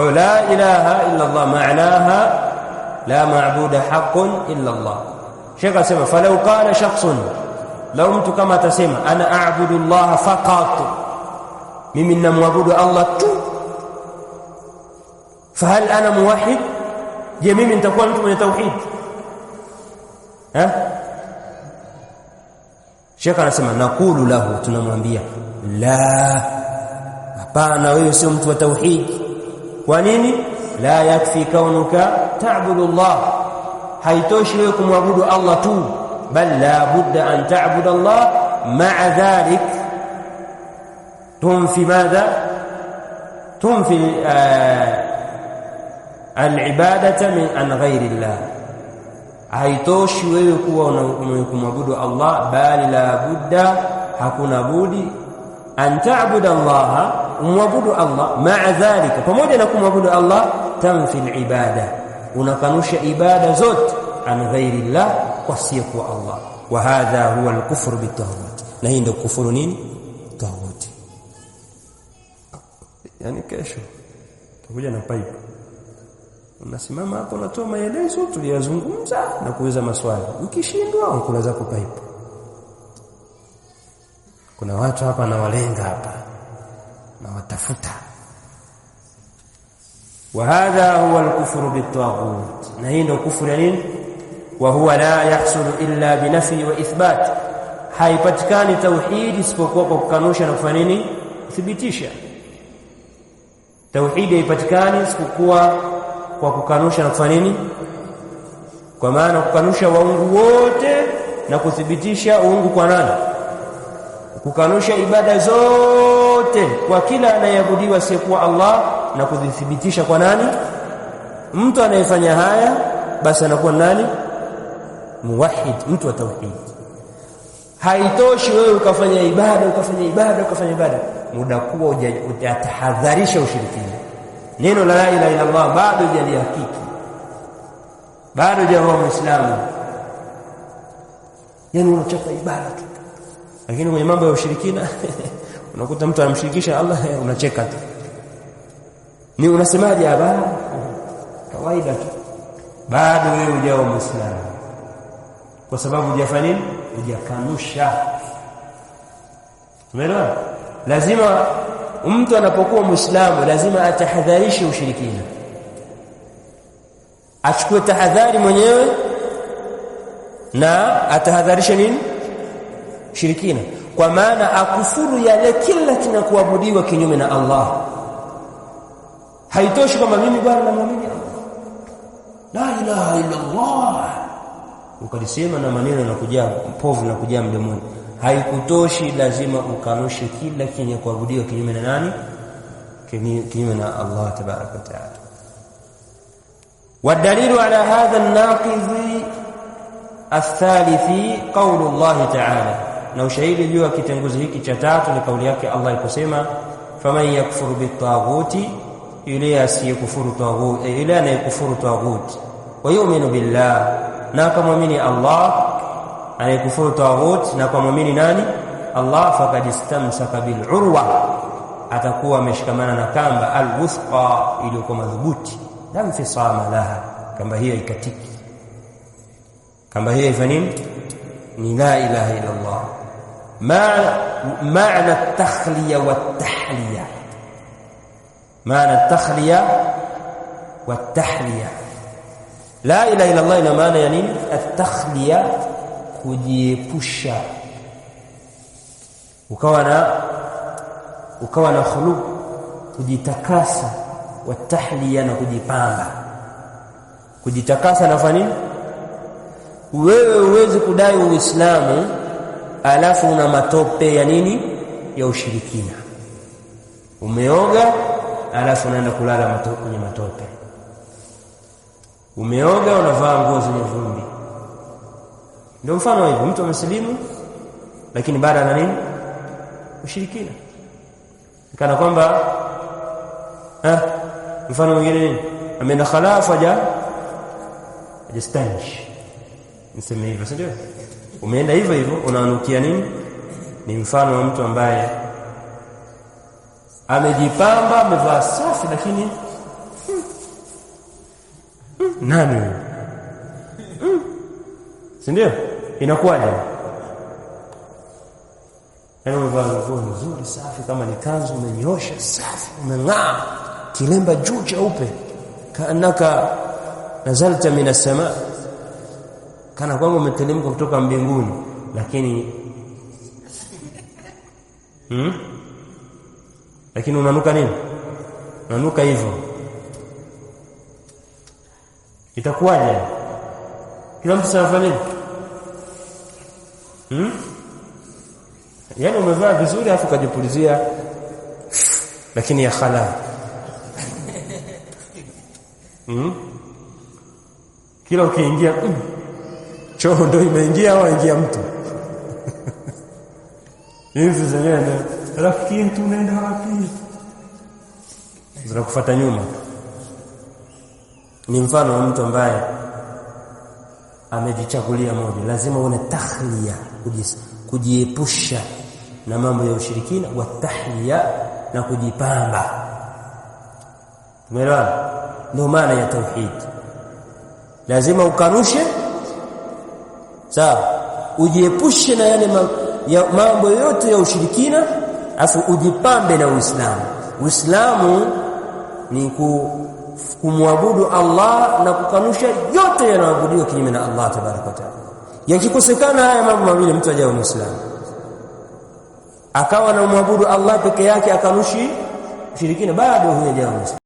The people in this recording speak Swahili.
لا إله إلا الله معناها لا معبود حق إلا الله. شيخ اسمع فلو قال شخص لو mtu kama atasema ana a'budu Allah faqat, mimi ninamwabudu Allah tu, fahal ana muwahhid, je mimi nitakuwa mtu mwenye tauhid? Sheikh anasema naqulu lahu, tunamwambia la, hapana, wewe sio mtu wa tauhid. Kwa nini? La yakfi kaunuka ta'budu Allah, haitoshi wewe kumwabudu Allah tu, bal la budda an ta'budu Allah ma'a dhalik tunfi madha tunfi al-ibadata min an ghairi Allah. Haitoshi wewe kuwa kumwabudu Allah, bali la budda, hakuna budi an ta'budu Allah, umwabudu Allah ma'a dhalika, pamoja na kumwabudu Allah, tanfi al-ibada, unakanusha ibada zote an ghairi Allah, kwa siku Allah. Wa hadha huwa al-kufr bit-taghut, na hii ndio kufuru nini? Taghut. Yani kesho tutakuja na pipe, unasimama hapo unatoa maelezo tuliyozungumza na kuuliza maswali, ukishindwa unakula zako pipe. Kuna watu hapa na walenga hapa na watafuta. Wa hadha huwa al-kufru bit-taghut, na hii ndio kufuru ya nini? Wa huwa la yahsulu illa binafi wa ithbat, haipatikani tauhid isipokuwa kwa kukanusha na kufanya nini? Kuthibitisha. Tauhid haipatikani isipokuwa kwa kukanusha na kufanya nini? Kwa maana kukanusha waungu wote na kuthibitisha uungu kwa nani? Kukanusha ibada zote kwa kila anayeabudiwa asiyekuwa Allah na kudhibitisha kwa nani? Mtu anayefanya haya basi anakuwa nani? Muwahhid, mtu wa tauhid. Haitoshi wewe ukafanya ibada muda kuwa hujatahadharisha ushirikina. Neno la ilaha illa Allah bado hajalihakiki, bado hajawa Muislamu, yani unachapa ibada tu. Lakini kwenye mambo ya ushirikina unakuta mtu anamshirikisha Allah, unacheka tu. Ni unasemaje hapa? Kawaida tu. Bado wewe hujawa Muislamu, kwa sababu hujafanya nini? Hujakanusha. Umeelewa? Lazima mtu anapokuwa Muislamu lazima atahadharishe ushirikina, achukue tahadhari mwenyewe na atahadharishe nini? Shirikina. Kwa maana akufuru yale kila kinakuabudiwa kinyume na Allah. Haitoshi kama mimi bwana namwamini Allah, la ilaha illa Allah, ukalisema na maneno na kujaa mpovu na kujaa mdomoni, haikutoshi. Lazima ukanushe kila kenye kuabudiwa kinyume na nani? Kinyume na Allah tabaraka wa taala. Wadalilu ala hadha an-naqidhi athalithi qawlu Allah taala, na ushahidi juu ya kitenguzi hiki cha tatu ni kauli yake Allah aliposema faman yakfuru bit-taghuti, yule asiyekufuru taghut, yule anayekufuru taghut, wa yu'minu billah, na kumwamini Allah, anayekufuru taghut na kumwamini nani? Allah, faqad istamsaka bil urwa, atakuwa ameshikamana na kamba al-wuthqa, iliyokuwa madhubuti, la infisama laha, kamba hiyo ikatiki. Kamba hiyo ifanye ni la ilaha illa Allah. معنى التخلية والتحلية، معنى التخلية والتحلية. لا إله إلا الله ina maana ya nini? At-takhliya, kujiepusha, ukawa na khuluq, kujitakasa, watahliya, na kujipamba. Kujitakasa nafanya nini? Wewe uweze kudai Uislamu alafu una matope ya nini? Ya ushirikina. Umeoga alafu unaenda kulala kwenye matope. Umeoga unavaa nguo zenye vumbi. Ndio mfano hivyo, mtu amesilimu lakini baada na nini? Ushirikina. Kana kwamba mfano mwingine nini? Ameenda khalafa hajastanj, niseme hivyo, sio? Umeenda hivyo unanukia nini? Ni mfano wa mtu ambaye amejipamba, amevaa safi, lakini nani wewe? Si ndio? Inakuwaje? Yaani umevaa nguo nzuri safi, kama ni kanzu umenyosha safi, umeng'aa, kilemba juu cheupe, kaanaka nazalta minas samaa, kana kwamba umeteremka kutoka mbinguni, lakini lakini unanuka nini? Unanuka hivyo. Itakuwaje? Kila mtu anafanya nini? Yaani umevaa vizuri afu kujipulizia lakini ya khala. Kila ukiingia choo ndio imeingia au ingia mtu. Hizi zenyewe rafiki yetu unaenda wapi? Zinakufuata nyuma. Ni mfano wa mtu ambaye amejichagulia moja, lazima uone tahliya, kujiepusha na mambo ya ushirikina, wa tahliya, na kujipamba. Tumeelewana? Ndio maana ya tauhid. Lazima ukanushe, sawa, ujiepushe na yale mambo yote ya ushirikina, afu ujipambe na Uislamu. Uislamu ni kumwabudu Allah na kukanusha yote yanayoabudiwa kinyume na Allah tabaraka taala. Yakikosekana haya mambo mawili, mtu ajawa Muislamu, akawa na muabudu Allah peke yake, akanushi ushirikina, bado hujajawa Muislamu.